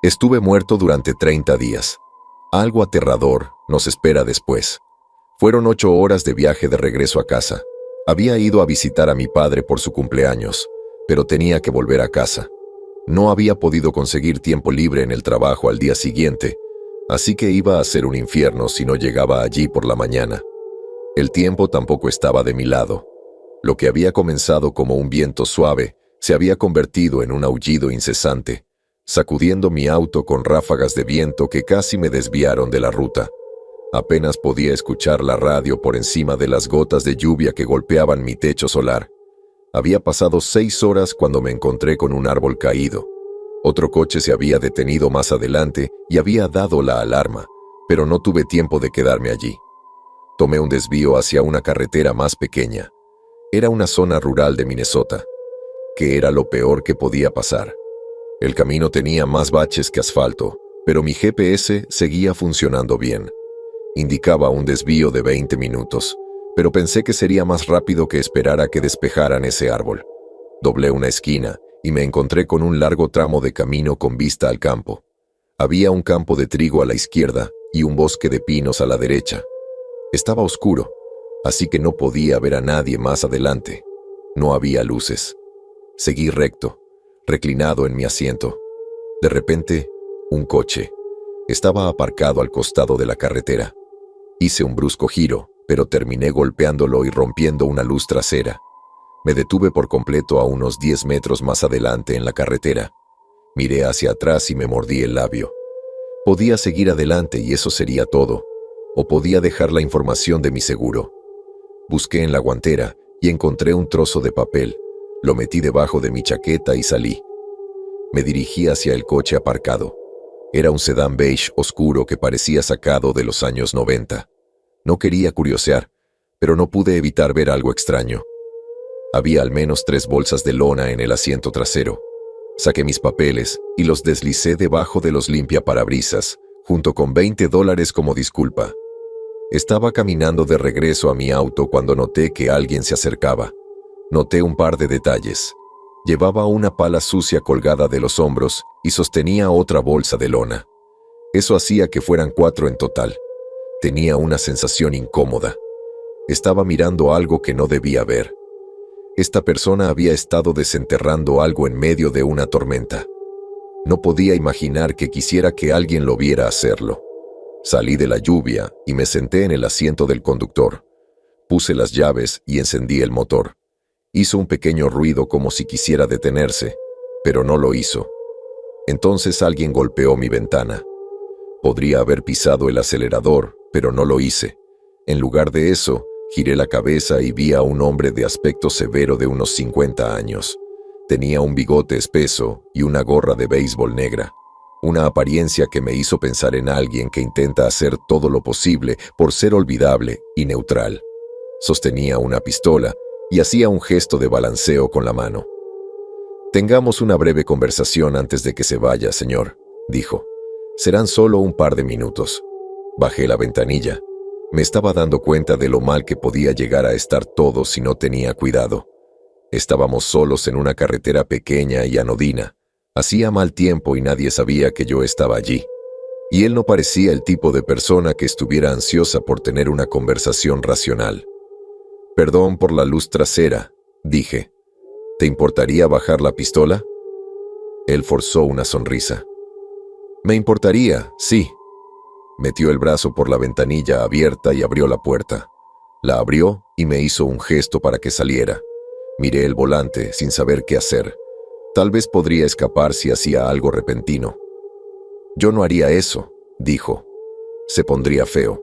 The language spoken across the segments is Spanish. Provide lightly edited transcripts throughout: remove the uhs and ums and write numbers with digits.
Estuve muerto durante 30 días. Algo aterrador nos espera después. Fueron 8 horas de viaje de regreso a casa. Había ido a visitar a mi padre por su cumpleaños, pero tenía que volver a casa. No había podido conseguir tiempo libre en el trabajo al día siguiente, así que iba a ser un infierno si no llegaba allí por la mañana. El tiempo tampoco estaba de mi lado. Lo que había comenzado como un viento suave se había convertido en un aullido incesante, sacudiendo mi auto con ráfagas de viento que casi me desviaron de la ruta. Apenas podía escuchar la radio por encima de las gotas de lluvia que golpeaban mi techo solar. Había pasado 6 horas cuando me encontré con un árbol caído. Otro coche se había detenido más adelante y había dado la alarma, pero no tuve tiempo de quedarme allí. Tomé un desvío hacia una carretera más pequeña. Era una zona rural de Minnesota, que era lo peor que podía pasar. El camino tenía más baches que asfalto, pero mi GPS seguía funcionando bien. Indicaba un desvío de 20 minutos, pero pensé que sería más rápido que esperar a que despejaran ese árbol. Doblé una esquina y me encontré con un largo tramo de camino con vista al campo. Había un campo de trigo a la izquierda y un bosque de pinos a la derecha. Estaba oscuro, así que no podía ver a nadie más adelante. No había luces. Seguí recto, reclinado en mi asiento. De repente, un coche. Estaba aparcado al costado de la carretera. Hice un brusco giro, pero terminé golpeándolo y rompiendo una luz trasera. Me detuve por completo a unos 10 metros más adelante en la carretera. Miré hacia atrás y me mordí el labio. Podía seguir adelante y eso sería todo, o podía dejar la información de mi seguro. Busqué en la guantera y encontré un trozo de papel. Lo metí debajo de mi chaqueta y salí. Me dirigí hacia el coche aparcado. Era un sedán beige oscuro que parecía sacado de los años 90. No quería curiosear, pero no pude evitar ver algo extraño. Había al menos 3 bolsas de lona en el asiento trasero. Saqué mis papeles y los deslicé debajo de los limpiaparabrisas, junto con $20 como disculpa. Estaba caminando de regreso a mi auto cuando noté que alguien se acercaba. Noté un par de detalles. Llevaba una pala sucia colgada de los hombros y sostenía otra bolsa de lona. Eso hacía que fueran 4 en total. Tenía una sensación incómoda. Estaba mirando algo que no debía ver. Esta persona había estado desenterrando algo en medio de una tormenta. No podía imaginar que quisiera que alguien lo viera hacerlo. Salí de la lluvia y me senté en el asiento del conductor. Puse las llaves y encendí el motor. Hizo un pequeño ruido como si quisiera detenerse, pero no lo hizo. Entonces alguien golpeó mi ventana. Podría haber pisado el acelerador, pero no lo hice. En lugar de eso, giré la cabeza y vi a un hombre de aspecto severo de unos 50 años. Tenía un bigote espeso y una gorra de béisbol negra. Una apariencia que me hizo pensar en alguien que intenta hacer todo lo posible por ser olvidable y neutral. Sostenía una pistola y hacía un gesto de balanceo con la mano. «Tengamos una breve conversación antes de que se vaya, señor», dijo. «Serán solo un par de minutos». Bajé la ventanilla. Me estaba dando cuenta de lo mal que podía llegar a estar todo si no tenía cuidado. Estábamos solos en una carretera pequeña y anodina. Hacía mal tiempo y nadie sabía que yo estaba allí. Y él no parecía el tipo de persona que estuviera ansiosa por tener una conversación racional. «Perdón por la luz trasera», dije. «¿Te importaría bajar la pistola?» Él forzó una sonrisa. «Me importaría, sí». Metió el brazo por la ventanilla abierta y abrió la puerta. La abrió y me hizo un gesto para que saliera. Miré el volante sin saber qué hacer. Tal vez podría escapar si hacía algo repentino. «Yo no haría eso», dijo. «Se pondría feo».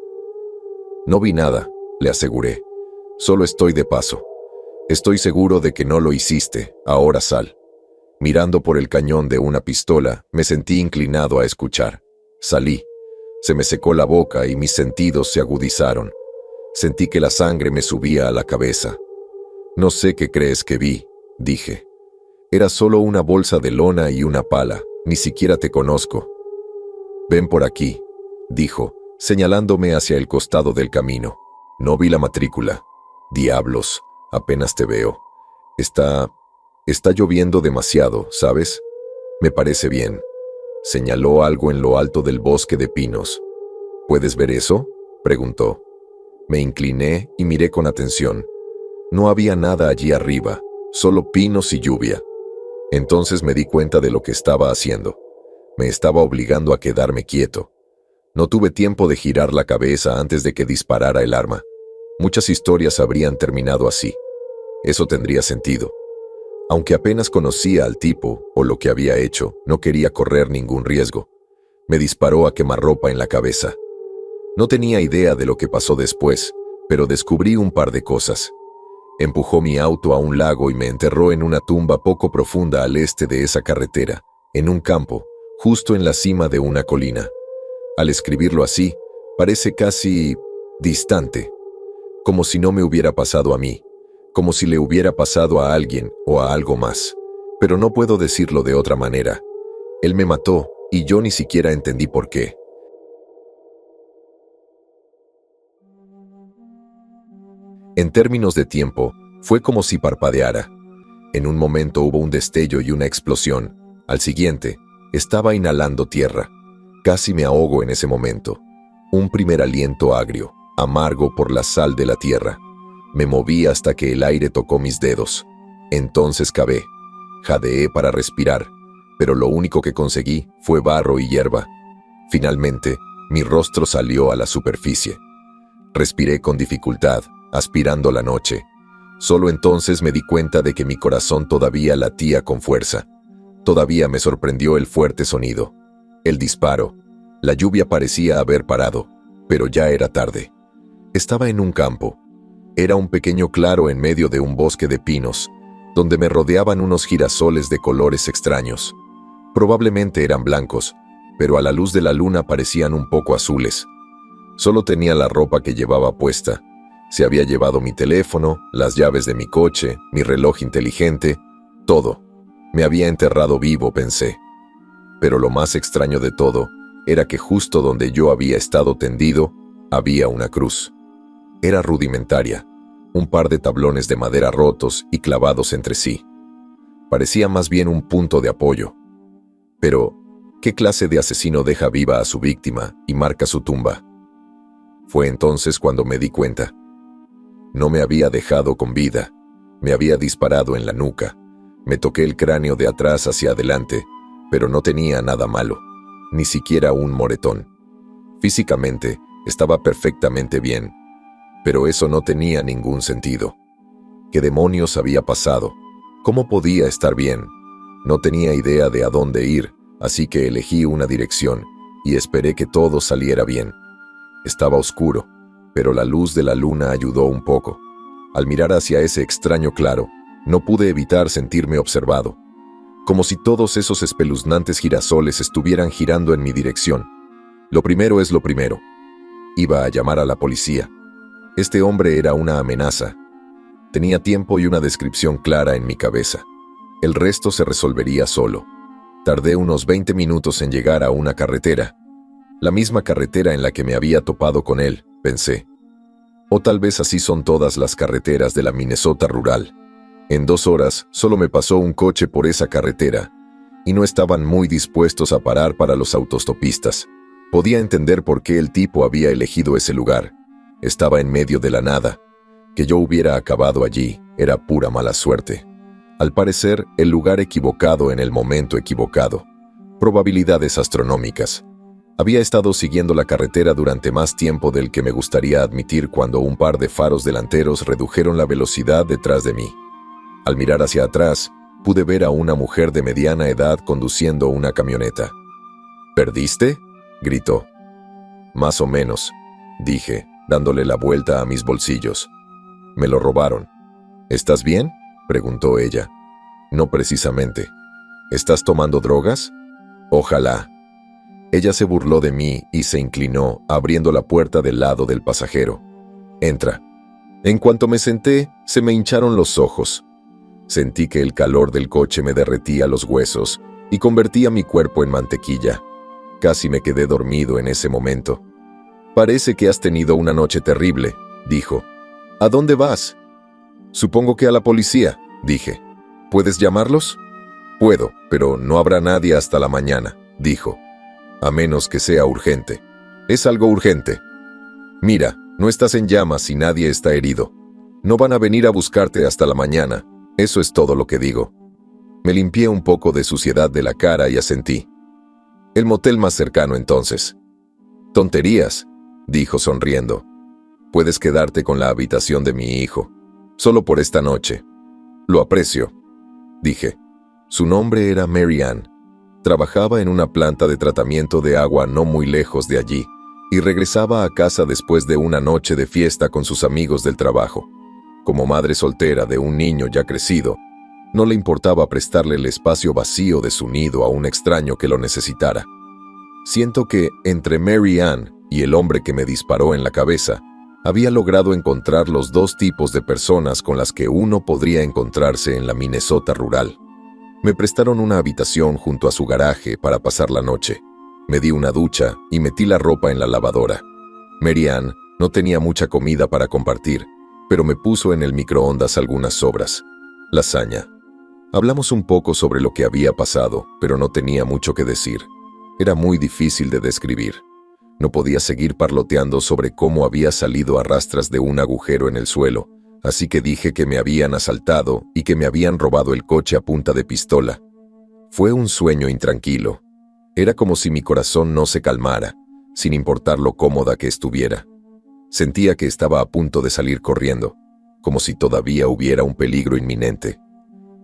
«No vi nada», le aseguré. «Solo estoy de paso. Estoy seguro de que no lo hiciste. Ahora sal». Mirando por el cañón de una pistola, me sentí inclinado a escuchar. Salí. Se me secó la boca y mis sentidos se agudizaron. Sentí que la sangre me subía a la cabeza. «No sé qué crees que vi», dije. «Era solo una bolsa de lona y una pala. Ni siquiera te conozco». «Ven por aquí», dijo, señalándome hacia el costado del camino. «No vi la matrícula». «Diablos, apenas te veo. Está lloviendo demasiado, ¿sabes? Me parece bien». Señaló algo en lo alto del bosque de pinos. ¿Puedes ver eso?, preguntó. Me incliné y miré con atención. No había nada allí arriba, solo pinos y lluvia. Entonces me di cuenta de lo que estaba haciendo. Me estaba obligando a quedarme quieto. No tuve tiempo de girar la cabeza antes de que disparara el arma. Muchas historias habrían terminado así. Eso tendría sentido. Aunque apenas conocía al tipo o lo que había hecho, no quería correr ningún riesgo. Me disparó a quemarropa en la cabeza. No tenía idea de lo que pasó después, pero descubrí un par de cosas. Empujó mi auto a un lago y me enterró en una tumba poco profunda al este de esa carretera, en un campo, justo en la cima de una colina. Al escribirlo así, parece casi distante, como si no me hubiera pasado a mí, como si le hubiera pasado a alguien o a algo más. Pero no puedo decirlo de otra manera. Él me mató y yo ni siquiera entendí por qué. En términos de tiempo, fue como si parpadeara. En un momento hubo un destello y una explosión. Al siguiente, estaba inhalando tierra. Casi me ahogo en ese momento. Un primer aliento agrio, amargo por la sal de la tierra. Me moví hasta que el aire tocó mis dedos. Entonces cavé. Jadeé para respirar, pero lo único que conseguí fue barro y hierba. Finalmente, mi rostro salió a la superficie. Respiré con dificultad, aspirando la noche. Solo entonces me di cuenta de que mi corazón todavía latía con fuerza. Todavía me sorprendió el fuerte sonido. El disparo. La lluvia parecía haber parado, pero ya era tarde. Estaba en un campo. Era un pequeño claro en medio de un bosque de pinos, donde me rodeaban unos girasoles de colores extraños. Probablemente eran blancos, pero a la luz de la luna parecían un poco azules. Solo tenía la ropa que llevaba puesta. Se había llevado mi teléfono, las llaves de mi coche, mi reloj inteligente, todo. Me había enterrado vivo, pensé. Pero lo más extraño de todo era que justo donde yo había estado tendido, había una cruz. Era rudimentaria, un par de tablones de madera rotos y clavados entre sí. Parecía más bien un punto de apoyo. Pero, ¿qué clase de asesino deja viva a su víctima y marca su tumba? Fue entonces cuando me di cuenta. No me había dejado con vida. Me había disparado en la nuca. Me toqué el cráneo de atrás hacia adelante, pero no tenía nada malo, ni siquiera un moretón. Físicamente, estaba perfectamente bien, pero eso no tenía ningún sentido. ¿Qué demonios había pasado? ¿Cómo podía estar bien? No tenía idea de a dónde ir, así que elegí una dirección y esperé que todo saliera bien. Estaba oscuro, pero la luz de la luna ayudó un poco. Al mirar hacia ese extraño claro, no pude evitar sentirme observado, como si todos esos espeluznantes girasoles estuvieran girando en mi dirección. Lo primero es lo primero. Iba a llamar a la policía. Este hombre era una amenaza. Tenía tiempo y una descripción clara en mi cabeza. El resto se resolvería solo. Tardé unos 20 minutos en llegar a una carretera. La misma carretera en la que me había topado con él, pensé. O tal vez así son todas las carreteras de la Minnesota rural. En 2 horas solo me pasó un coche por esa carretera, y no estaban muy dispuestos a parar para los autostopistas. Podía entender por qué el tipo había elegido ese lugar. Estaba en medio de la nada. Que yo hubiera acabado allí era pura mala suerte. Al parecer, el lugar equivocado en el momento equivocado. Probabilidades astronómicas. Había estado siguiendo la carretera durante más tiempo del que me gustaría admitir cuando un par de faros delanteros redujeron la velocidad detrás de mí. Al mirar hacia atrás, pude ver a una mujer de mediana edad conduciendo una camioneta. ¿Perdiste?, gritó. Más o menos, dije, dándole la vuelta a mis bolsillos. Me lo robaron. ¿Estás bien?, preguntó ella. No precisamente. ¿Estás tomando drogas? Ojalá. Ella se burló de mí y se inclinó, abriendo la puerta del lado del pasajero. Entra. En cuanto me senté, se me hincharon los ojos. Sentí que el calor del coche me derretía los huesos y convertía mi cuerpo en mantequilla. Casi me quedé dormido en ese momento. Parece que has tenido una noche terrible, dijo. ¿A dónde vas? Supongo que a la policía, dije. ¿Puedes llamarlos? Puedo, pero no habrá nadie hasta la mañana. dijo. A menos que sea urgente. Es algo urgente. Mira, no estás en llamas y nadie está herido. No van a venir a buscarte hasta la mañana. Eso es todo lo que digo. Me limpié un poco de suciedad de la cara y asentí. El motel más cercano entonces. Tonterías, dijo sonriendo. Puedes quedarte con la habitación de mi hijo. Solo por esta noche. Lo aprecio, dije. Su nombre era Mary Ann. Trabajaba en una planta de tratamiento de agua no muy lejos de allí y regresaba a casa después de una noche de fiesta con sus amigos del trabajo. Como madre soltera de un niño ya crecido, no le importaba prestarle el espacio vacío de su nido a un extraño que lo necesitara. Siento que, entre Mary Ann y el hombre que me disparó en la cabeza, había logrado encontrar los dos tipos de personas con las que uno podría encontrarse en la Minnesota rural. Me prestaron una habitación junto a su garaje para pasar la noche. Me di una ducha y metí la ropa en la lavadora. Mary Ann no tenía mucha comida para compartir, pero me puso en el microondas algunas sobras. Lasaña. Hablamos un poco sobre lo que había pasado, pero no tenía mucho que decir. Era muy difícil de describir. No podía seguir parloteando sobre cómo había salido a rastras de un agujero en el suelo, así que dije que me habían asaltado y que me habían robado el coche a punta de pistola. Fue un sueño intranquilo. Era como si mi corazón no se calmara, sin importar lo cómoda que estuviera. Sentía que estaba a punto de salir corriendo, como si todavía hubiera un peligro inminente.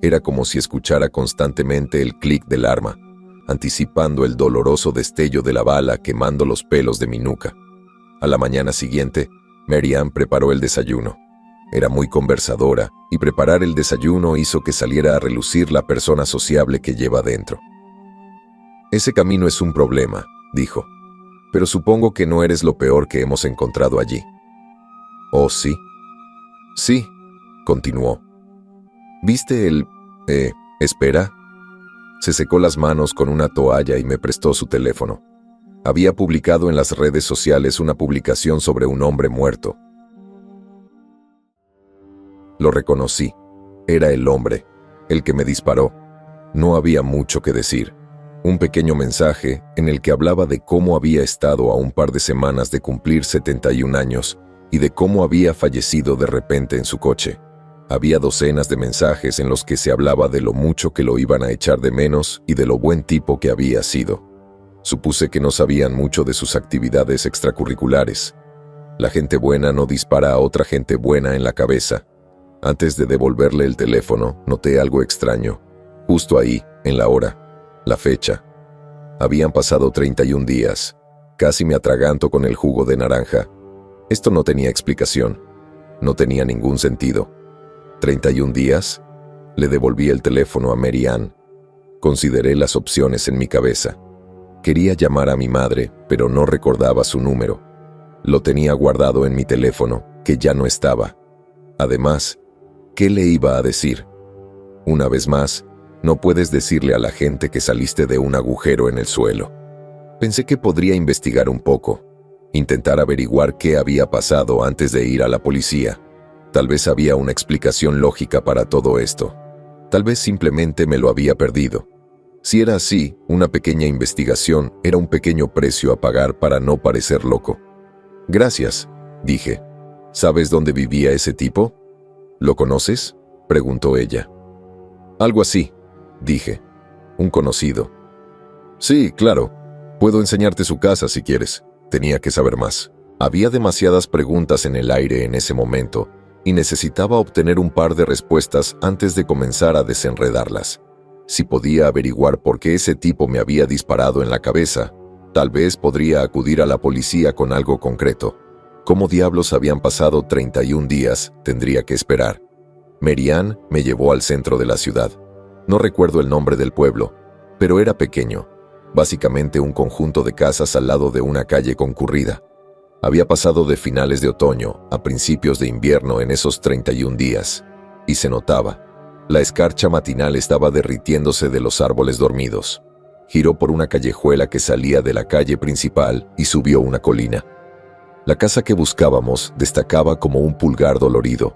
Era como si escuchara constantemente el clic del arma, anticipando el doloroso destello de la bala quemando los pelos de mi nuca. A la mañana siguiente, Mary Ann preparó el desayuno. Era muy conversadora y preparar el desayuno hizo que saliera a relucir la persona sociable que lleva dentro. Ese camino es un problema, dijo, pero supongo que no eres lo peor que hemos encontrado allí. ¿Oh, sí? Sí, continuó. ¿Viste el... espera? Se secó las manos con una toalla y me prestó su teléfono. Había publicado en las redes sociales una publicación sobre un hombre muerto. Lo reconocí. Era el hombre, el que me disparó. No había mucho que decir. Un pequeño mensaje en el que hablaba de cómo había estado a un par de semanas de cumplir 71 años y de cómo había fallecido de repente en su coche. Había docenas de mensajes en los que se hablaba de lo mucho que lo iban a echar de menos y de lo buen tipo que había sido. Supuse que no sabían mucho de sus actividades extracurriculares. La gente buena no dispara a otra gente buena en la cabeza. Antes de devolverle el teléfono, noté algo extraño. Justo ahí, en la hora, la fecha. Habían pasado 31 días. Casi me atraganto con el jugo de naranja. Esto no tenía explicación. No tenía ningún sentido. ¿31 días? Le devolví el teléfono a Mary Ann. Consideré las opciones en mi cabeza. Quería llamar a mi madre, pero no recordaba su número. Lo tenía guardado en mi teléfono, que ya no estaba. Además, ¿qué le iba a decir? Una vez más, no puedes decirle a la gente que saliste de un agujero en el suelo. Pensé que podría investigar un poco, intentar averiguar qué había pasado antes de ir a la policía. Tal vez había una explicación lógica para todo esto. Tal vez simplemente me lo había perdido. Si era así, una pequeña investigación era un pequeño precio a pagar para no parecer loco. Gracias, dije. ¿Sabes dónde vivía ese tipo? ¿Lo conoces?, preguntó ella. Algo así, dije. Un conocido. Sí, claro. Puedo enseñarte su casa si quieres. Tenía que saber más. Había demasiadas preguntas en el aire en ese momento y necesitaba obtener un par de respuestas antes de comenzar a desenredarlas. Si podía averiguar por qué ese tipo me había disparado en la cabeza, tal vez podría acudir a la policía con algo concreto. ¿Cómo diablos habían pasado 31 días? Tendría que esperar. Mary Ann me llevó al centro de la ciudad. No recuerdo el nombre del pueblo, pero era pequeño, básicamente un conjunto de casas al lado de una calle concurrida. Había pasado de finales de otoño a principios de invierno en esos 31 días, y se notaba. La escarcha matinal estaba derritiéndose de los árboles dormidos. Giró por una callejuela que salía de la calle principal y subió una colina. La casa que buscábamos destacaba como un pulgar dolorido,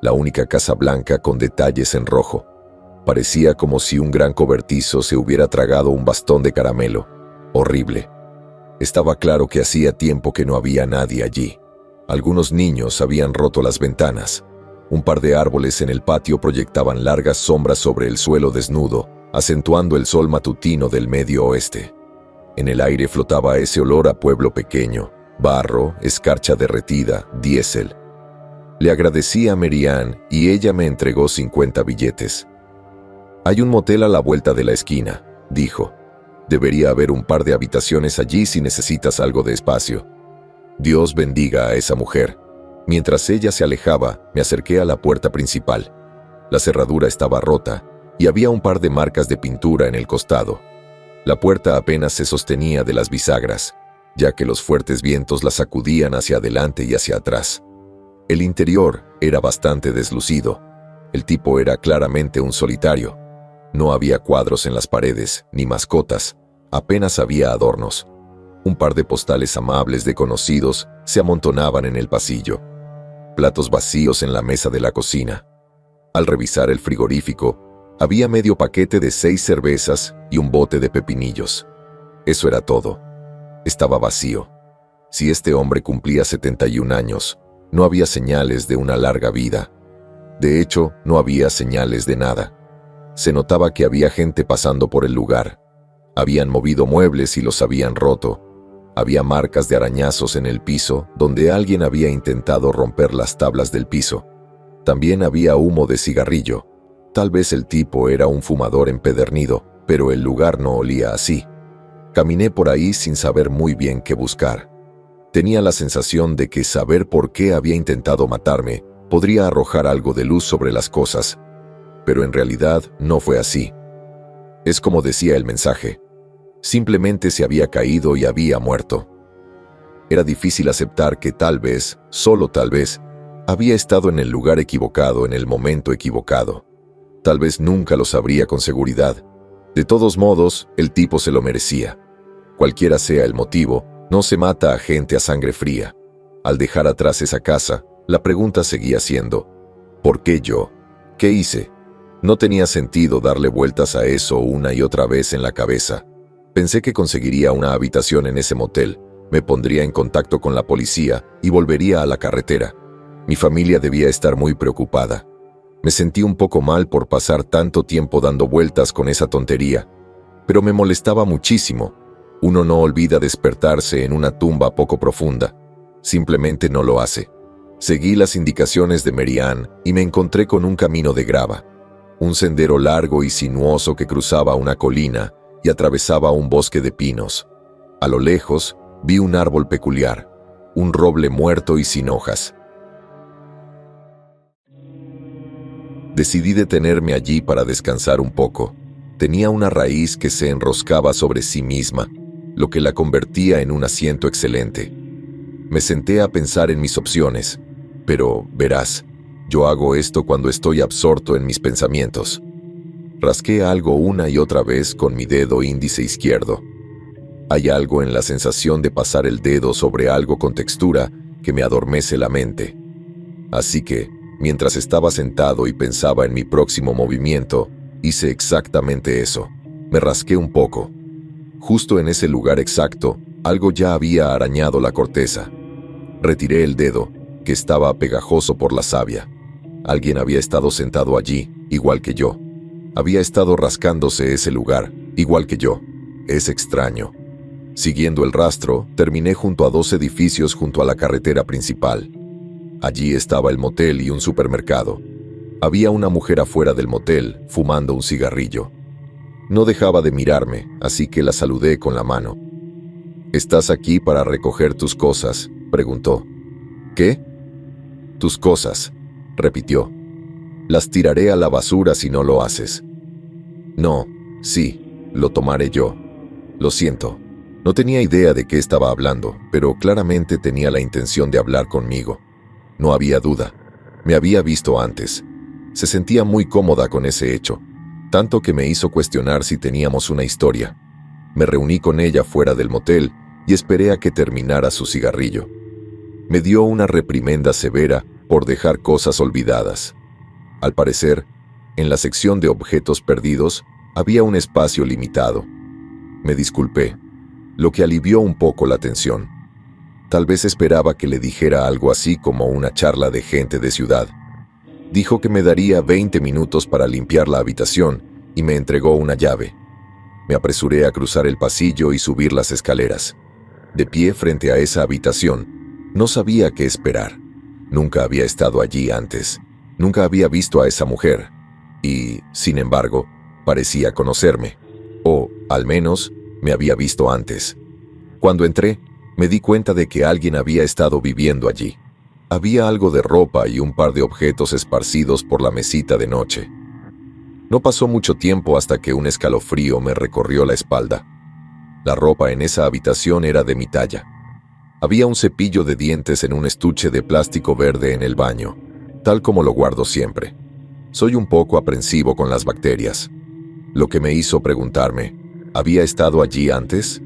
la única casa blanca con detalles en rojo. Parecía como si un gran cobertizo se hubiera tragado un bastón de caramelo. horrible. Estaba claro que hacía tiempo que no había nadie allí. Algunos niños habían roto las ventanas. Un par de árboles en el patio proyectaban largas sombras sobre el suelo desnudo, acentuando el sol matutino del medio oeste. En el aire flotaba ese olor a pueblo pequeño, barro, escarcha derretida, diésel. Le agradecí a Mary Ann y ella me entregó 50 billetes. «Hay un motel a la vuelta de la esquina», dijo. «Debería haber un par de habitaciones allí si necesitas algo de espacio». Dios bendiga a esa mujer. Mientras ella se alejaba, me acerqué a la puerta principal. La cerradura estaba rota y había un par de marcas de pintura en el costado. La puerta apenas se sostenía de las bisagras, ya que los fuertes vientos la sacudían hacia adelante y hacia atrás. El interior era bastante deslucido. El tipo era claramente un solitario. No había cuadros en las paredes, ni mascotas. Apenas había adornos. Un par de postales amables de conocidos se amontonaban en el pasillo. Platos vacíos en la mesa de la cocina. Al revisar el frigorífico, había medio paquete de 6 cervezas y un bote de pepinillos. Eso era todo. Estaba vacío. Si este hombre cumplía 71 años, no había señales de una larga vida. De hecho, no había señales de nada. Se notaba que había gente pasando por el lugar. Habían movido muebles y los habían roto. Había marcas de arañazos en el piso donde alguien había intentado romper las tablas del piso. También había humo de cigarrillo. Tal vez el tipo era un fumador empedernido, pero el lugar no olía así. Caminé por ahí sin saber muy bien qué buscar. Tenía la sensación de que saber por qué había intentado matarme podría arrojar algo de luz sobre las cosas, pero en realidad no fue así. Es como decía el mensaje. Simplemente se había caído y había muerto. Era difícil aceptar que tal vez, solo tal vez, había estado en el lugar equivocado en el momento equivocado. Tal vez nunca lo sabría con seguridad. De todos modos, el tipo se lo merecía. Cualquiera sea el motivo, no se mata a gente a sangre fría. Al dejar atrás esa casa, la pregunta seguía siendo, ¿por qué yo? ¿Qué hice? No tenía sentido darle vueltas a eso una y otra vez en la cabeza. Pensé que conseguiría una habitación en ese motel, me pondría en contacto con la policía y volvería a la carretera. Mi familia debía estar muy preocupada. Me sentí un poco mal por pasar tanto tiempo dando vueltas con esa tontería, pero me molestaba muchísimo. Uno no olvida despertarse en una tumba poco profunda. Simplemente no lo hace. Seguí las indicaciones de Mary Ann y me encontré con un camino de grava. Un sendero largo y sinuoso que cruzaba una colina y atravesaba un bosque de pinos. A lo lejos, vi un árbol peculiar, un roble muerto y sin hojas. Decidí detenerme allí para descansar un poco. Tenía una raíz que se enroscaba sobre sí misma, lo que la convertía en un asiento excelente. Me senté a pensar en mis opciones, pero, verás, yo hago esto cuando estoy absorto en mis pensamientos. Rasqué algo una y otra vez con mi dedo índice izquierdo. Hay algo en la sensación de pasar el dedo sobre algo con textura que me adormece la mente. Así que, mientras estaba sentado y pensaba en mi próximo movimiento, hice exactamente eso. Me rasqué un poco. Justo en ese lugar exacto, algo ya había arañado la corteza. Retiré el dedo, que estaba pegajoso por la savia. Alguien había estado sentado allí, igual que yo. Había estado rascándose ese lugar, igual que yo. Es extraño. Siguiendo el rastro, terminé junto a 2 edificios junto a la carretera principal. Allí estaba el motel y un supermercado. Había una mujer afuera del motel, fumando un cigarrillo. No dejaba de mirarme, así que la saludé con la mano. «¿Estás aquí para recoger tus cosas?», preguntó. «¿Qué?» «Tus cosas», repitió. «Las tiraré a la basura si no lo haces». «No, sí, lo tomaré yo. Lo siento». No tenía idea de qué estaba hablando, pero claramente tenía la intención de hablar conmigo. No había duda. Me había visto antes. Se sentía muy cómoda con ese hecho, tanto que me hizo cuestionar si teníamos una historia. Me reuní con ella fuera del motel y esperé a que terminara su cigarrillo. Me dio una reprimenda severa por dejar cosas olvidadas. Al parecer, en la sección de objetos perdidos había un espacio limitado. Me disculpé. lo que alivió un poco la tensión. Tal vez esperaba que le dijera algo así como una charla de gente de ciudad. Dijo que me daría 20 minutos para limpiar la habitación y me entregó una llave. Me apresuré a cruzar el pasillo y subir las escaleras. De pie frente a esa habitación, no sabía qué esperar. Nunca había estado allí antes. Nunca había visto a esa mujer. Y, sin embargo, parecía conocerme. O, al menos, me había visto antes. Cuando entré, me di cuenta de que alguien había estado viviendo allí. Había algo de ropa y un par de objetos esparcidos por la mesita de noche. No pasó mucho tiempo hasta que un escalofrío me recorrió la espalda. La ropa en esa habitación era de mi talla. Había un cepillo de dientes en un estuche de plástico verde en el baño, tal como lo guardo siempre. Soy un poco aprensivo con las bacterias, lo que me hizo preguntarme, ¿había estado allí antes?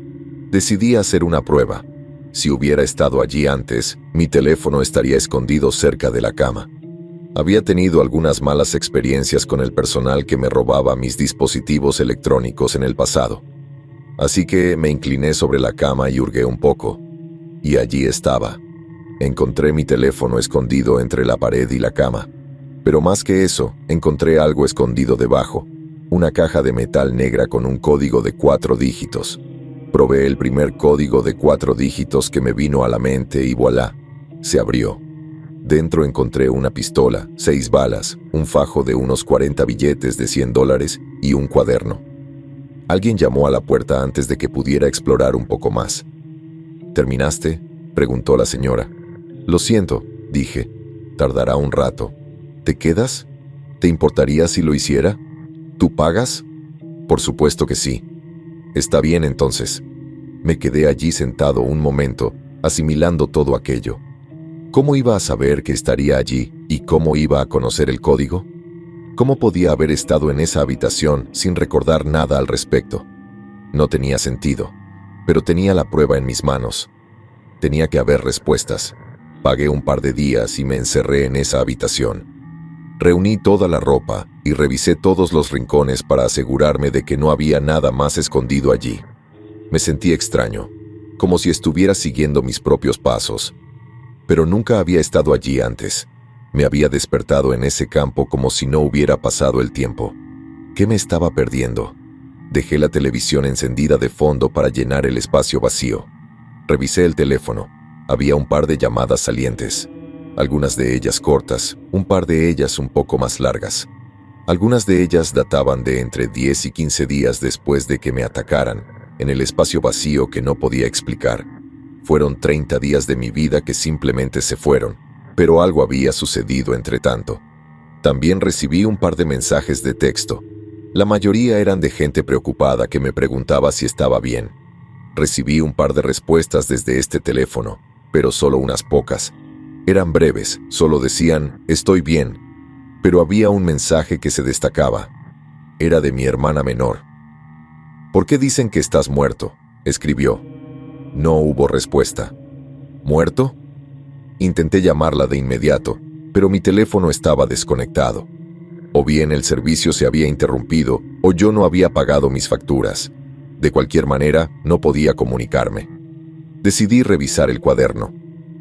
Decidí hacer una prueba. Si hubiera estado allí antes, mi teléfono estaría escondido cerca de la cama. Había tenido algunas malas experiencias con el personal que me robaba mis dispositivos electrónicos en el pasado. Así que me incliné sobre la cama y hurgué un poco. Y allí estaba. Encontré mi teléfono escondido entre la pared y la cama. Pero más que eso, encontré algo escondido debajo. Una caja de metal negra con un código de 4 dígitos. Probé el primer código de 4 dígitos que me vino a la mente y voilà, se abrió. Dentro encontré una pistola, 6 balas, un fajo de unos 40 billetes de $100 y un cuaderno. Alguien llamó a la puerta antes de que pudiera explorar un poco más. ¿Terminaste?, preguntó la señora. Lo siento, dije. Tardará un rato. ¿Te quedas? ¿Te importaría si lo hiciera? ¿Tú pagas? Por supuesto que sí. Está bien entonces. Me quedé allí sentado un momento, asimilando todo aquello. ¿Cómo iba a saber que estaría allí y cómo iba a conocer el código? ¿Cómo podía haber estado en esa habitación sin recordar nada al respecto? No tenía sentido, pero tenía la prueba en mis manos. Tenía que haber respuestas. Pagué un par de días y me encerré en esa habitación. Reuní toda la ropa y revisé todos los rincones para asegurarme de que no había nada más escondido allí. Me sentí extraño, como si estuviera siguiendo mis propios pasos. Pero nunca había estado allí antes. Me había despertado en ese campo como si no hubiera pasado el tiempo. ¿Qué me estaba perdiendo? Dejé la televisión encendida de fondo para llenar el espacio vacío. Revisé el teléfono. Había un par de llamadas salientes. Algunas de ellas cortas, un par de ellas un poco más largas. Algunas de ellas databan de entre 10 y 15 días después de que me atacaran, en el espacio vacío que no podía explicar. Fueron 30 días de mi vida que simplemente se fueron, pero algo había sucedido entre tanto. También recibí un par de mensajes de texto. La mayoría eran de gente preocupada que me preguntaba si estaba bien. Recibí un par de respuestas desde este teléfono, pero solo unas pocas. Eran breves, solo decían, estoy bien, pero había un mensaje que se destacaba. Era de mi hermana menor. ¿Por qué dicen que estás muerto?, escribió. No hubo respuesta. ¿Muerto? Intenté llamarla de inmediato, pero mi teléfono estaba desconectado. O bien el servicio se había interrumpido, o yo no había pagado mis facturas. De cualquier manera, no podía comunicarme. Decidí revisar el cuaderno.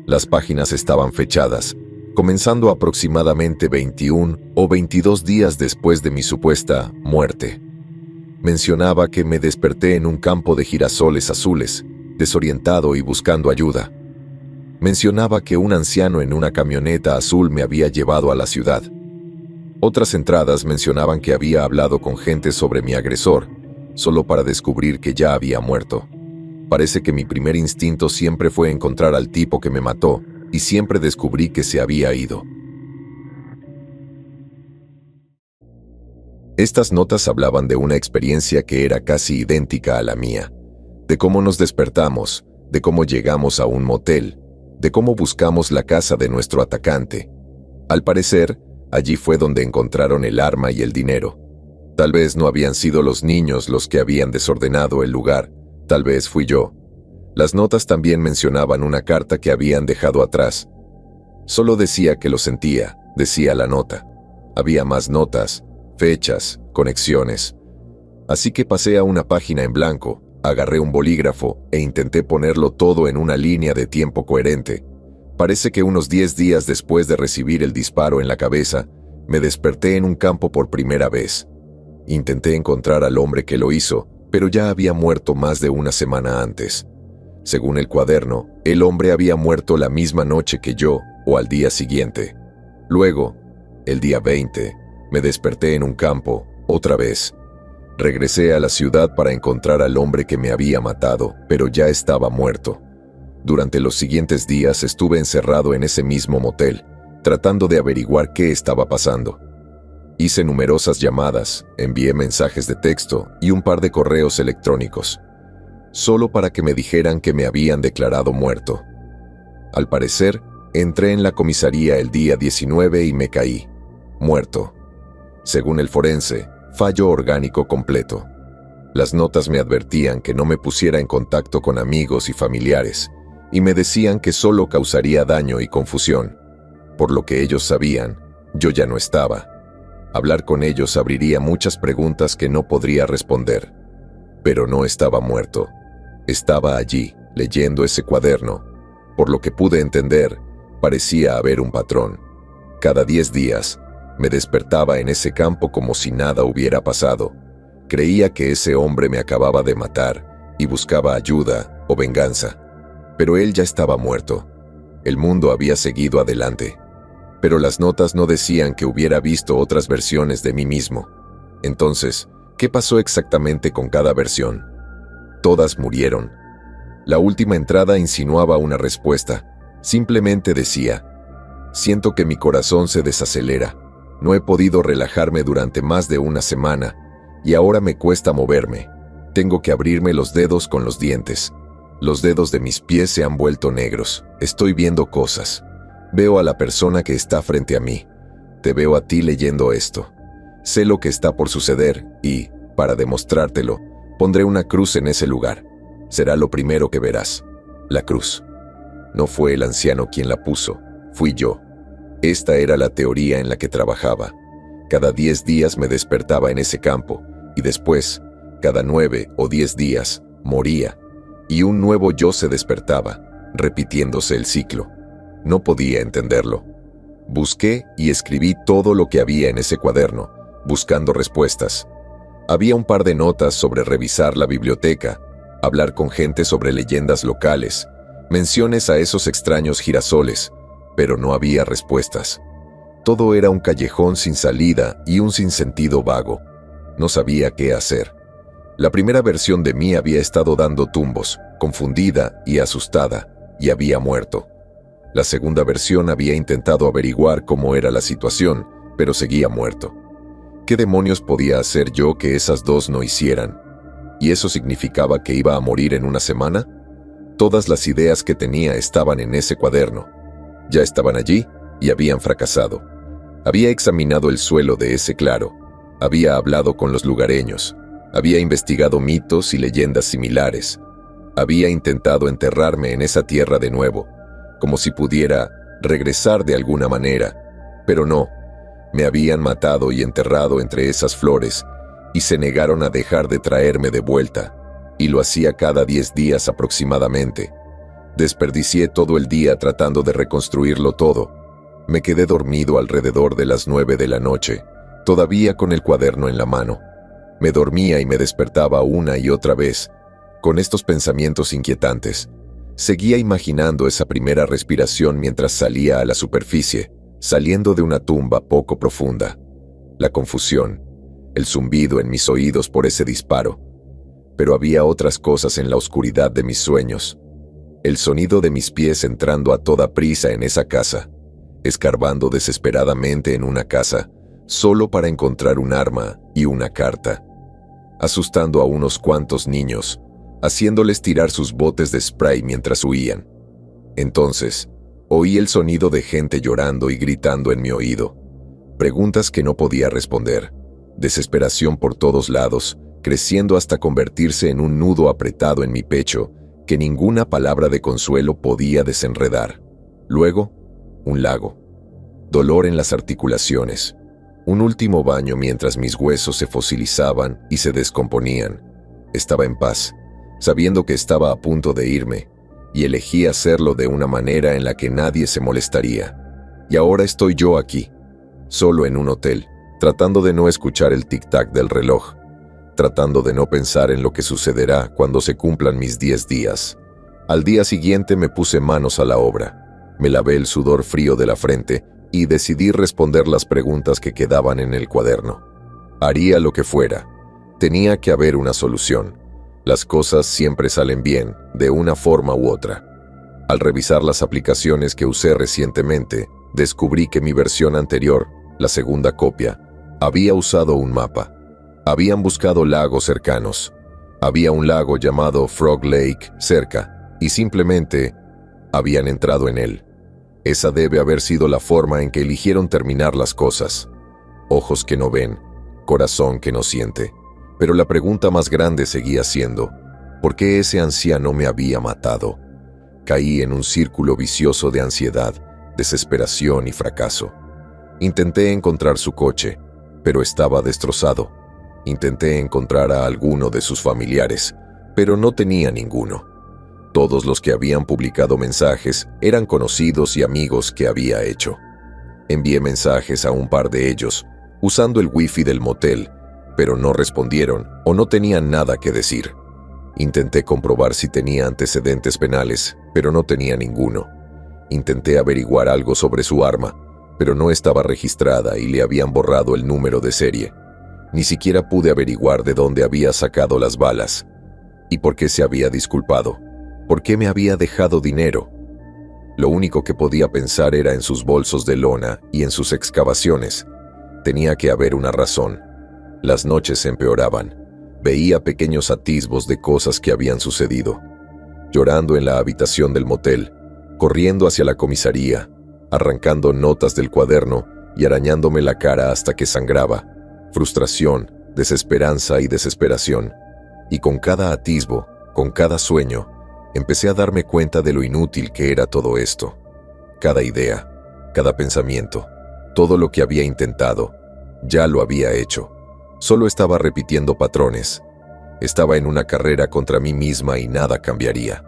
Las páginas estaban fechadas, comenzando aproximadamente 21 o 22 días después de mi supuesta muerte. Mencionaba que me desperté en un campo de girasoles azules, desorientado y buscando ayuda. Mencionaba que un anciano en una camioneta azul me había llevado a la ciudad. Otras entradas mencionaban que había hablado con gente sobre mi agresor, solo para descubrir que ya había muerto. Parece que mi primer instinto siempre fue encontrar al tipo que me mató, y siempre descubrí que se había ido. Estas notas hablaban de una experiencia que era casi idéntica a la mía, de cómo nos despertamos, de cómo llegamos a un motel, de cómo buscamos la casa de nuestro atacante. Al parecer, allí fue donde encontraron el arma y el dinero. Tal vez no habían sido los niños los que habían desordenado el lugar, tal vez fui yo. Las notas también mencionaban una carta que habían dejado atrás. Solo decía que lo sentía, decía la nota. Había más notas, fechas, conexiones. Así que pasé a una página en blanco, Agarré un bolígrafo e intenté ponerlo todo en una línea de tiempo coherente. Parece que unos 10 días después de recibir el disparo en la cabeza, me desperté en un campo por primera vez. Intenté encontrar al hombre que lo hizo, pero ya había muerto más de una semana antes. Según el cuaderno, el hombre había muerto la misma noche que yo, o al día siguiente. Luego, el día 20, me desperté en un campo, otra vez. Regresé a la ciudad para encontrar al hombre que me había matado, pero ya estaba muerto. Durante los siguientes días estuve encerrado en ese mismo motel, tratando de averiguar qué estaba pasando. Hice numerosas llamadas, envié mensajes de texto y un par de correos electrónicos, solo para que me dijeran que me habían declarado muerto. Al parecer, entré en la comisaría el día 19 y me caí, muerto. Según el forense, fallo orgánico completo. Las notas me advertían que no me pusiera en contacto con amigos y familiares, y me decían que solo causaría daño y confusión. Por lo que ellos sabían, yo ya no estaba. Hablar con ellos abriría muchas preguntas que no podría responder. Pero no estaba muerto. Estaba allí, leyendo ese cuaderno. Por lo que pude entender, parecía haber un patrón. Cada 10 días, me despertaba en ese campo como si nada hubiera pasado. Creía que ese hombre me acababa de matar y buscaba ayuda o venganza. Pero él ya estaba muerto. El mundo había seguido adelante. Pero las notas no decían que hubiera visto otras versiones de mí mismo. Entonces, ¿qué pasó exactamente con cada versión? Todas murieron. La última entrada insinuaba una respuesta. Simplemente decía: siento que mi corazón se desacelera. No he podido relajarme durante más de una semana, y ahora me cuesta moverme. Tengo que abrirme los dedos con los dientes. Los dedos de mis pies se han vuelto negros. Estoy viendo cosas. Veo a la persona que está frente a mí. Te veo a ti leyendo esto. Sé lo que está por suceder y, para demostrártelo, pondré una cruz en ese lugar. Será lo primero que verás. La cruz. No fue el anciano quien la puso, fui yo. Esta era la teoría en la que trabajaba. Cada 10 días me despertaba en ese campo, y después, cada 9 o 10 días, moría, y un nuevo yo se despertaba, repitiéndose el ciclo. No podía entenderlo. Busqué y escribí todo lo que había en ese cuaderno, buscando respuestas. Había un par de notas sobre revisar la biblioteca, hablar con gente sobre leyendas locales, menciones a esos extraños girasoles, pero no había respuestas. Todo era un callejón sin salida y un sinsentido vago. No sabía qué hacer. La primera versión de mí había estado dando tumbos, confundida y asustada, y había muerto. La segunda versión había intentado averiguar cómo era la situación, pero seguía muerto. ¿Qué demonios podía hacer yo que esas dos no hicieran? ¿Y eso significaba que iba a morir en una semana? Todas las ideas que tenía estaban en ese cuaderno. Ya estaban allí y habían fracasado. Había examinado el suelo de ese claro. Había hablado con los lugareños. Había investigado mitos y leyendas similares. Había intentado enterrarme en esa tierra de nuevo, como si pudiera regresar de alguna manera. Pero no, me habían matado y enterrado entre esas flores y se negaron a dejar de traerme de vuelta, y lo hacía cada 10 días aproximadamente. Desperdicié todo el día tratando de reconstruirlo todo. Me quedé dormido alrededor de las 9 de la noche, todavía con el cuaderno en la mano. Me dormía y me despertaba una y otra vez, con estos pensamientos inquietantes. Seguía imaginando esa primera respiración mientras salía a la superficie, saliendo de una tumba poco profunda. La confusión, el zumbido en mis oídos por ese disparo. Pero había otras cosas en la oscuridad de mis sueños. El sonido de mis pies entrando a toda prisa en esa casa, escarbando desesperadamente en una casa, solo para encontrar un arma y una carta. Asustando a unos cuantos niños, haciéndoles tirar sus botes de spray mientras huían. Entonces, oí el sonido de gente llorando y gritando en mi oído. Preguntas que no podía responder. Desesperación por todos lados, creciendo hasta convertirse en un nudo apretado en mi pecho que ninguna palabra de consuelo podía desenredar. Luego, un lago. Dolor en las articulaciones. Un último baño mientras mis huesos se fosilizaban y se descomponían. Estaba en paz. sabiendo que estaba a punto de irme, y elegí hacerlo de una manera en la que nadie se molestaría. Y ahora estoy yo aquí, solo en un hotel, tratando de no escuchar el tic-tac del reloj, tratando de no pensar en lo que sucederá cuando se cumplan mis 10 días. Al día siguiente me puse manos a la obra, me lavé el sudor frío de la frente y decidí responder las preguntas que quedaban en el cuaderno. Haría lo que fuera. Tenía que haber una solución. Las cosas siempre salen bien, de una forma u otra. Al revisar las aplicaciones que usé recientemente, descubrí que mi versión anterior, la segunda copia, había usado un mapa. Habían buscado lagos cercanos. Había un lago llamado Frog Lake cerca, y simplemente habían entrado en él. Esa debe haber sido la forma en que eligieron terminar las cosas. Ojos que no ven, corazón que no siente. Pero la pregunta más grande seguía siendo, ¿por qué ese anciano me había matado? Caí en un círculo vicioso de ansiedad, desesperación y fracaso. Intenté encontrar su coche, pero estaba destrozado. Intenté encontrar a alguno de sus familiares, pero no tenía ninguno. Todos los que habían publicado mensajes eran conocidos y amigos que había hecho. Envié mensajes a un par de ellos, usando el wifi del motel, pero no respondieron o no tenían nada que decir. Intenté comprobar si tenía antecedentes penales, pero no tenía ninguno. Intenté averiguar algo sobre su arma, pero no estaba registrada y le habían borrado el número de serie. Ni siquiera pude averiguar de dónde había sacado las balas. ¿Y por qué se había disculpado? ¿Por qué me había dejado dinero? Lo único que podía pensar era en sus bolsos de lona y en sus excavaciones. Tenía que haber una razón. Las noches empeoraban. Veía pequeños atisbos de cosas que habían sucedido. Llorando en la habitación del motel, corriendo hacia la comisaría, arrancando notas del cuaderno y arañándome la cara hasta que sangraba. Frustración, desesperanza y desesperación. Y con cada atisbo, con cada sueño, empecé a darme cuenta de lo inútil que era todo esto. Cada idea, cada pensamiento, todo lo que había intentado, ya lo había hecho. Solo estaba repitiendo patrones. Estaba en una carrera contra mí misma y nada cambiaría.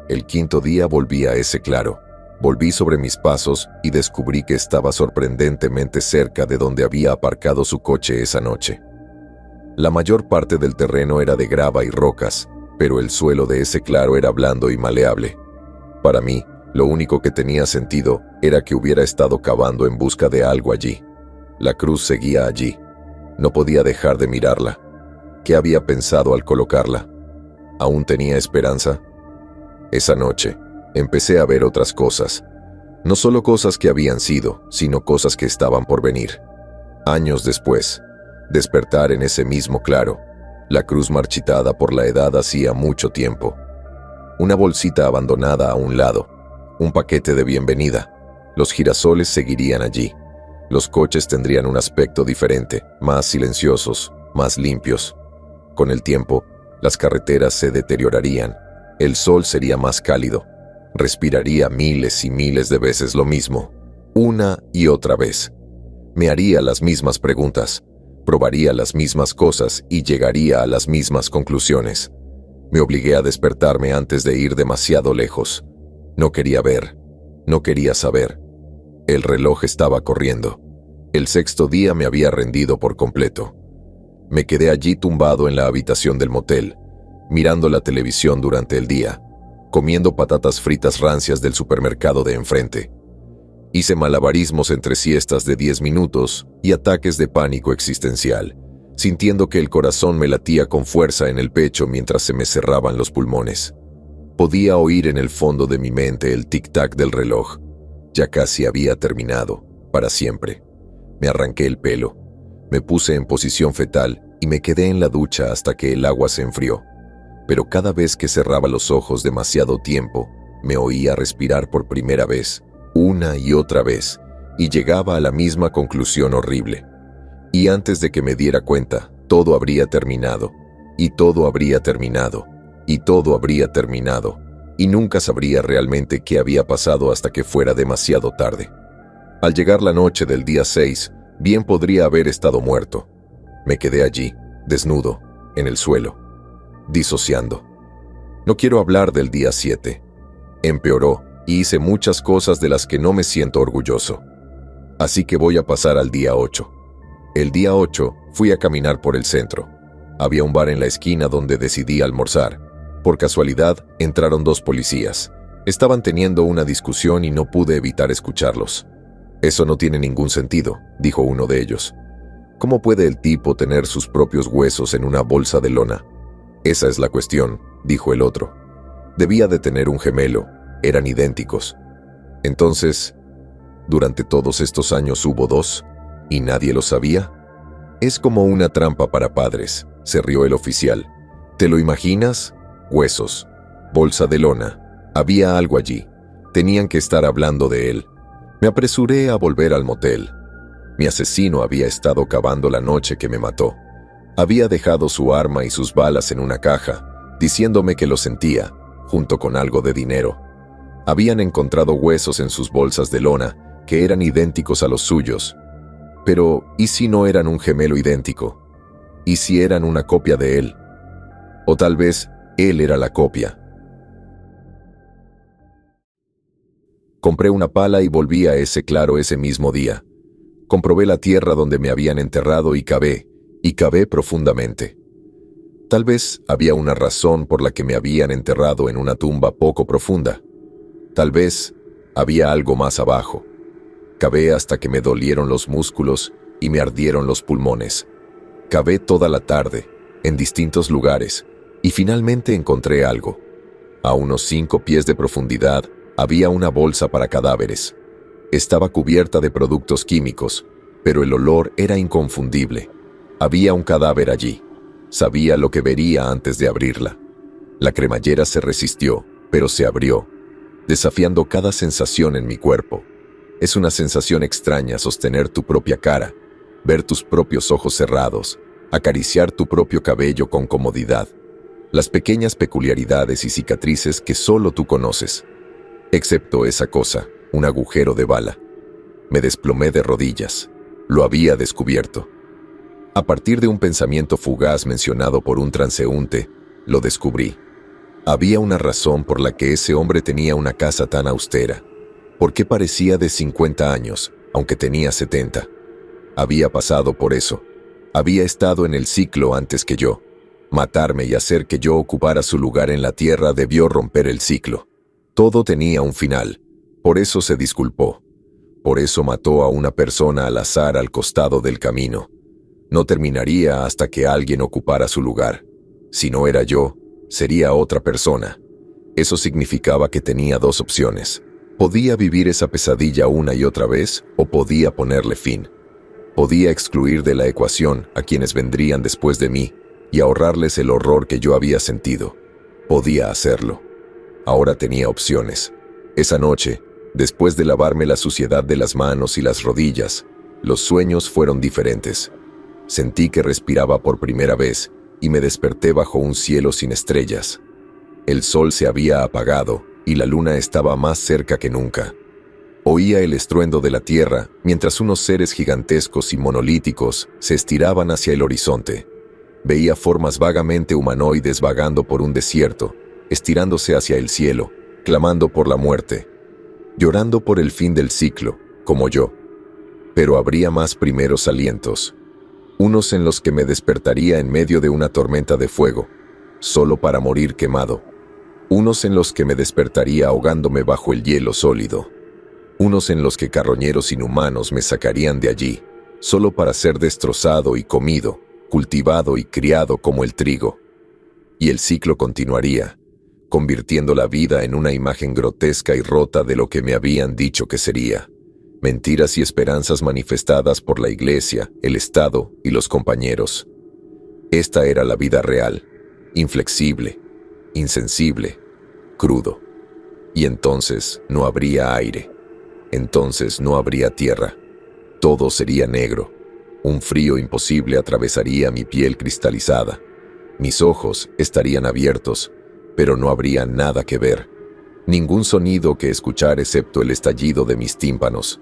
El quinto día volví a ese claro. Volví sobre mis pasos y descubrí que estaba sorprendentemente cerca de donde había aparcado su coche esa noche. La mayor parte del terreno era de grava y rocas, pero el suelo de ese claro era blando y maleable. Para mí, lo único que tenía sentido era que hubiera estado cavando en busca de algo allí. La cruz seguía allí. No podía dejar de mirarla. ¿Qué había pensado al colocarla? ¿Aún tenía esperanza? Esa noche, empecé a ver otras cosas. No solo cosas que habían sido, sino cosas que estaban por venir. Años después, despertar en ese mismo claro, la cruz marchitada por la edad hacía mucho tiempo. Una bolsita abandonada a un lado, un paquete de bienvenida. Los girasoles seguirían allí. Los coches tendrían un aspecto diferente, más silenciosos, más limpios. Con el tiempo, las carreteras se deteriorarían. El sol sería más cálido. Respiraría miles y miles de veces lo mismo, una y otra vez. Me haría las mismas preguntas, probaría las mismas cosas y llegaría a las mismas conclusiones. Me obligué a despertarme antes de ir demasiado lejos. No quería ver, no quería saber. El reloj estaba corriendo. El sexto día me había rendido por completo. Me quedé allí tumbado en la habitación del motel, mirando la televisión durante el día, comiendo patatas fritas rancias del supermercado de enfrente. Hice malabarismos entre siestas de 10 minutos y ataques de pánico existencial, sintiendo que el corazón me latía con fuerza en el pecho mientras se me cerraban los pulmones. Podía oír en el fondo de mi mente el tic-tac del reloj. Ya casi había terminado, para siempre. Me arranqué el pelo, me puse en posición fetal y me quedé en la ducha hasta que el agua se enfrió. Pero cada vez que cerraba los ojos demasiado tiempo, me oía respirar por primera vez, una y otra vez, y llegaba a la misma conclusión horrible. Y antes de que me diera cuenta, todo habría terminado, y todo habría terminado, y todo habría terminado, y nunca sabría realmente qué había pasado hasta que fuera demasiado tarde. Al llegar la noche del día 6, bien podría haber estado muerto. Me quedé allí, desnudo, en el suelo, disociando. No quiero hablar del día 7. Empeoró y hice muchas cosas de las que no me siento orgulloso. Así que voy a pasar al día 8. El día 8 fui a caminar por el centro. Había un bar en la esquina donde decidí almorzar. Por casualidad, entraron 2 policías. Estaban teniendo una discusión y no pude evitar escucharlos. «Eso no tiene ningún sentido», dijo uno de ellos. «¿Cómo puede el tipo tener sus propios huesos en una bolsa de lona?» «Esa es la cuestión», dijo el otro. «Debía de tener un gemelo. Eran idénticos». «Entonces, durante todos estos años hubo 2 y nadie lo sabía». «Es como una trampa para padres», se rió el oficial. «¿Te lo imaginas? Huesos, bolsa de lona. Había algo allí. Tenían que estar hablando de él». Me apresuré a volver al motel. Mi asesino había estado cavando la noche que me mató. Había dejado su arma y sus balas en una caja, diciéndome que lo sentía, junto con algo de dinero. Habían encontrado huesos en sus bolsas de lona, que eran idénticos a los suyos. Pero, ¿y si no eran un gemelo idéntico? ¿Y si eran una copia de él? O tal vez él era la copia. Compré una pala y volví a ese claro ese mismo día. Comprobé la tierra donde me habían enterrado y cavé profundamente. Tal vez había una razón por la que me habían enterrado en una tumba poco profunda. Tal vez había algo más abajo. Cavé hasta que me dolieron los músculos y me ardieron los pulmones. Cavé toda la tarde, en distintos lugares, y finalmente encontré algo. A unos 5 pies de profundidad, había una bolsa para cadáveres. Estaba cubierta de productos químicos, pero el olor era inconfundible. Había un cadáver allí. Sabía lo que vería antes de abrirla. La cremallera se resistió, pero se abrió, desafiando cada sensación en mi cuerpo. Es una sensación extraña sostener tu propia cara, ver tus propios ojos cerrados, acariciar tu propio cabello con comodidad. Las pequeñas peculiaridades y cicatrices que solo tú conoces. Excepto esa cosa, un agujero de bala. Me desplomé de rodillas. Lo había descubierto. A partir de un pensamiento fugaz mencionado por un transeúnte, lo descubrí. Había una razón por la que ese hombre tenía una casa tan austera. ¿Por qué parecía de 50 años, aunque tenía 70? Había pasado por eso. Había estado en el ciclo antes que yo. Matarme y hacer que yo ocupara su lugar en la tierra debió romper el ciclo. Todo tenía un final. Por eso se disculpó. Por eso mató a una persona al azar al costado del camino. No terminaría hasta que alguien ocupara su lugar. Si no era yo, sería otra persona. Eso significaba que tenía 2 opciones. Podía vivir esa pesadilla una y otra vez, o podía ponerle fin. Podía excluir de la ecuación a quienes vendrían después de mí y ahorrarles el horror que yo había sentido. Podía hacerlo. Ahora tenía opciones. Esa noche, después de lavarme la suciedad de las manos y las rodillas, los sueños fueron diferentes. Sentí que respiraba por primera vez y me desperté bajo un cielo sin estrellas. El sol se había apagado y la luna estaba más cerca que nunca. Oía el estruendo de la tierra mientras unos seres gigantescos y monolíticos se estiraban hacia el horizonte. Veía formas vagamente humanoides vagando por un desierto, estirándose hacia el cielo, clamando por la muerte, llorando por el fin del ciclo, como yo. Pero habría más primeros alientos, unos en los que me despertaría en medio de una tormenta de fuego, solo para morir quemado, unos en los que me despertaría ahogándome bajo el hielo sólido, unos en los que carroñeros inhumanos me sacarían de allí, solo para ser destrozado y comido, cultivado y criado como el trigo. Y el ciclo continuaría, convirtiendo la vida en una imagen grotesca y rota de lo que me habían dicho que sería. Mentiras y esperanzas manifestadas por la iglesia, el Estado y los compañeros. Esta era la vida real, inflexible, insensible, crudo. Y entonces no habría aire. Entonces no habría tierra. Todo sería negro. Un frío imposible atravesaría mi piel cristalizada. Mis ojos estarían abiertos, pero no habría nada que ver. Ningún sonido que escuchar excepto el estallido de mis tímpanos.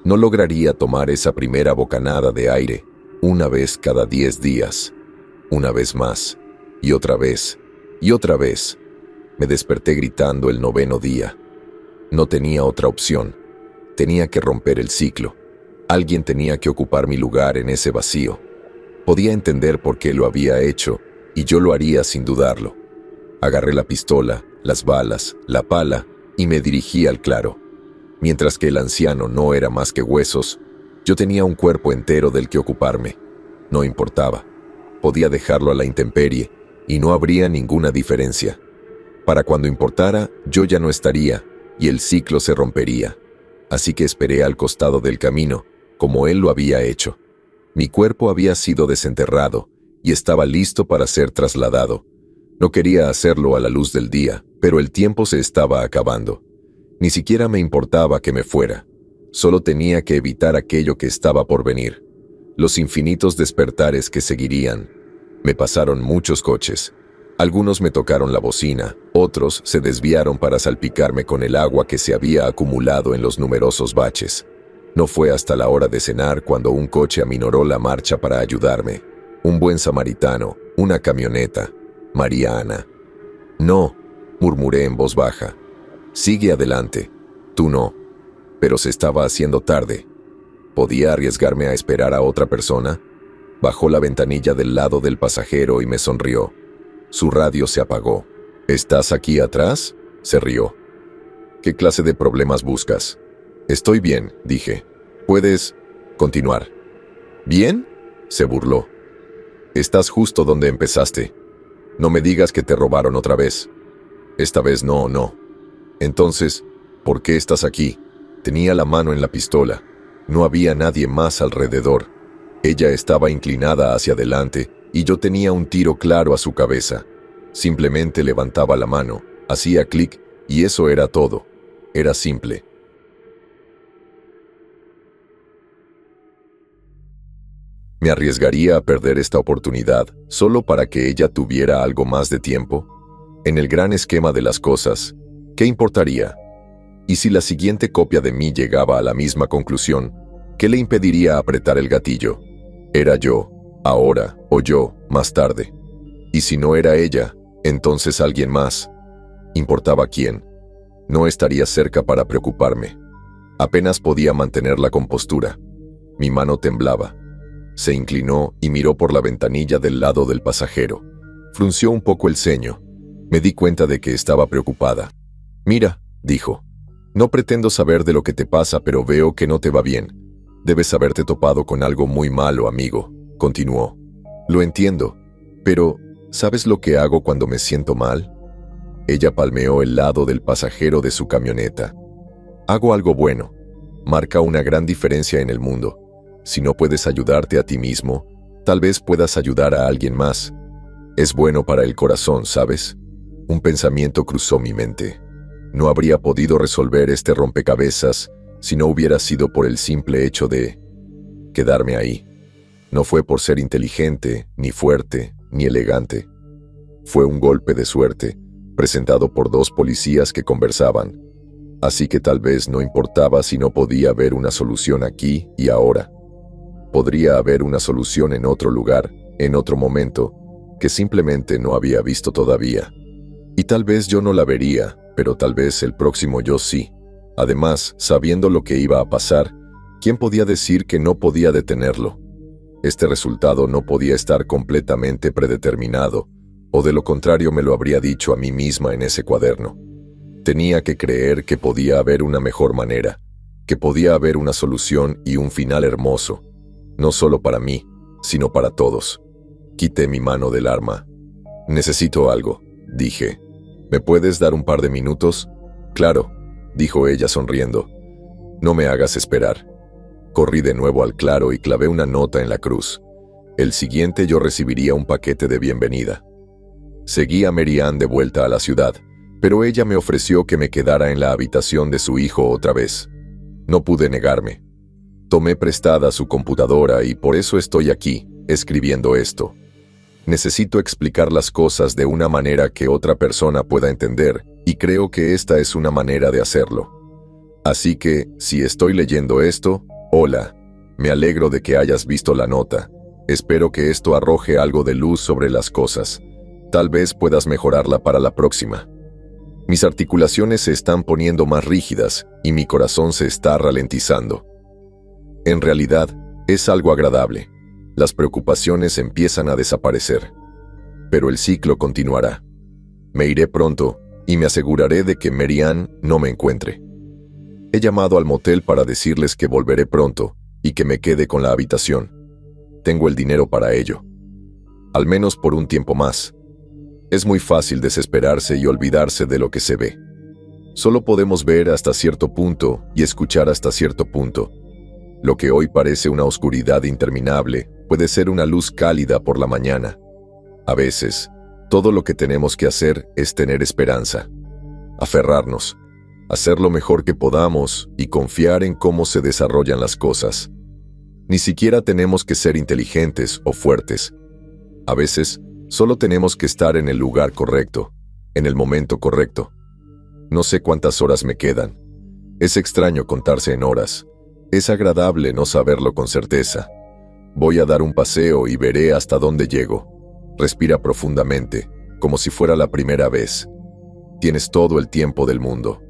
No lograría tomar esa primera bocanada de aire una vez cada 10 días. Una vez más, y otra vez, y otra vez. Me desperté gritando el 9º día. No tenía otra opción. Tenía que romper el ciclo. Alguien tenía que ocupar mi lugar en ese vacío. Podía entender por qué lo había hecho, y yo lo haría sin dudarlo. Agarré la pistola, las balas, la pala, y me dirigí al claro. Mientras que el anciano no era más que huesos, yo tenía un cuerpo entero del que ocuparme. No importaba. Podía dejarlo a la intemperie, y no habría ninguna diferencia. Para cuando importara, yo ya no estaría, y el ciclo se rompería. Así que esperé al costado del camino, como él lo había hecho. Mi cuerpo había sido desenterrado, y estaba listo para ser trasladado. No quería hacerlo a la luz del día, pero el tiempo se estaba acabando. Ni siquiera me importaba que me fuera. Solo tenía que evitar aquello que estaba por venir. Los infinitos despertares que seguirían. Me pasaron muchos coches. Algunos me tocaron la bocina, otros se desviaron para salpicarme con el agua que se había acumulado en los numerosos baches. No fue hasta la hora de cenar cuando un coche aminoró la marcha para ayudarme. Un buen samaritano, una camioneta. María Ana. No, murmuré en voz baja. Sigue adelante. Tú no. Pero se estaba haciendo tarde. ¿Podía arriesgarme a esperar a otra persona? Bajó la ventanilla del lado del pasajero y me sonrió. Su radio se apagó. ¿Estás aquí atrás? Se rió. ¿Qué clase de problemas buscas? Estoy bien, dije. Puedes continuar. ¿Bien? Se burló. Estás justo donde empezaste. No me digas que te robaron otra vez. Esta vez no. Entonces, ¿por qué estás aquí? Tenía la mano en la pistola. No había nadie más alrededor. Ella estaba inclinada hacia adelante y yo tenía un tiro claro a su cabeza. Simplemente levantaba la mano, hacía clic y eso era todo. Era simple. ¿Me arriesgaría a perder esta oportunidad solo para que ella tuviera algo más de tiempo? En el gran esquema de las cosas, ¿qué importaría? Y si la siguiente copia de mí llegaba a la misma conclusión, ¿qué le impediría apretar el gatillo? ¿Era yo, ahora, o yo, más tarde? Y si no era ella, entonces alguien más. ¿Importaba quién? No estaría cerca para preocuparme. Apenas podía mantener la compostura. Mi mano temblaba. Se inclinó y miró por la ventanilla del lado del pasajero. Frunció un poco el ceño. Me di cuenta de que estaba preocupada. «Mira», dijo, «no pretendo saber de lo que te pasa, pero veo que no te va bien. Debes haberte topado con algo muy malo, amigo», continuó. «Lo entiendo, pero ¿sabes lo que hago cuando me siento mal?» Ella palmeó el lado del pasajero de su camioneta. «Hago algo bueno. Marca una gran diferencia en el mundo. Si no puedes ayudarte a ti mismo, tal vez puedas ayudar a alguien más. Es bueno para el corazón, ¿sabes?» Un pensamiento cruzó mi mente. No habría podido resolver este rompecabezas si no hubiera sido por el simple hecho de quedarme ahí. No fue por ser inteligente, ni fuerte, ni elegante. Fue un golpe de suerte, presentado por dos policías que conversaban. Así que tal vez no importaba si no podía haber una solución aquí y ahora. Podría haber una solución en otro lugar, en otro momento, que simplemente no había visto todavía. Y tal vez yo no la vería, pero tal vez el próximo yo sí. Además, sabiendo lo que iba a pasar, ¿quién podía decir que no podía detenerlo? Este resultado no podía estar completamente predeterminado, o de lo contrario me lo habría dicho a mí misma en ese cuaderno. Tenía que creer que podía haber una mejor manera, que podía haber una solución y un final hermoso, no solo para mí, sino para todos. Quité mi mano del arma. «Necesito algo», dije. «¿Me puedes dar un par de minutos?» «Claro», dijo ella sonriendo. «No me hagas esperar». Corrí de nuevo al claro y clavé una nota en la cruz. El siguiente yo recibiría un paquete de bienvenida. Seguí a Mary Ann de vuelta a la ciudad, pero ella me ofreció que me quedara en la habitación de su hijo otra vez. No pude negarme. Tomé prestada su computadora y por eso estoy aquí, escribiendo esto. Necesito explicar las cosas de una manera que otra persona pueda entender, y creo que esta es una manera de hacerlo. Así que, si estoy leyendo esto, hola, me alegro de que hayas visto la nota. Espero que esto arroje algo de luz sobre las cosas. Tal vez puedas mejorarla para la próxima. Mis articulaciones se están poniendo más rígidas y mi corazón se está ralentizando. En realidad, es algo agradable. Las preocupaciones empiezan a desaparecer. Pero el ciclo continuará. Me iré pronto y me aseguraré de que Mary Ann no me encuentre. He llamado al motel para decirles que volveré pronto y que me quede con la habitación. Tengo el dinero para ello. Al menos por un tiempo más. Es muy fácil desesperarse y olvidarse de lo que se ve. Solo podemos ver hasta cierto punto y escuchar hasta cierto punto. Lo que hoy parece una oscuridad interminable puede ser una luz cálida por la mañana. A veces, todo lo que tenemos que hacer es tener esperanza, aferrarnos, hacer lo mejor que podamos y confiar en cómo se desarrollan las cosas. Ni siquiera tenemos que ser inteligentes o fuertes. A veces, solo tenemos que estar en el lugar correcto, en el momento correcto. No sé cuántas horas me quedan. Es extraño contarse en horas. Es agradable no saberlo con certeza. Voy a dar un paseo y veré hasta dónde llego. Respira profundamente, como si fuera la primera vez. Tienes todo el tiempo del mundo.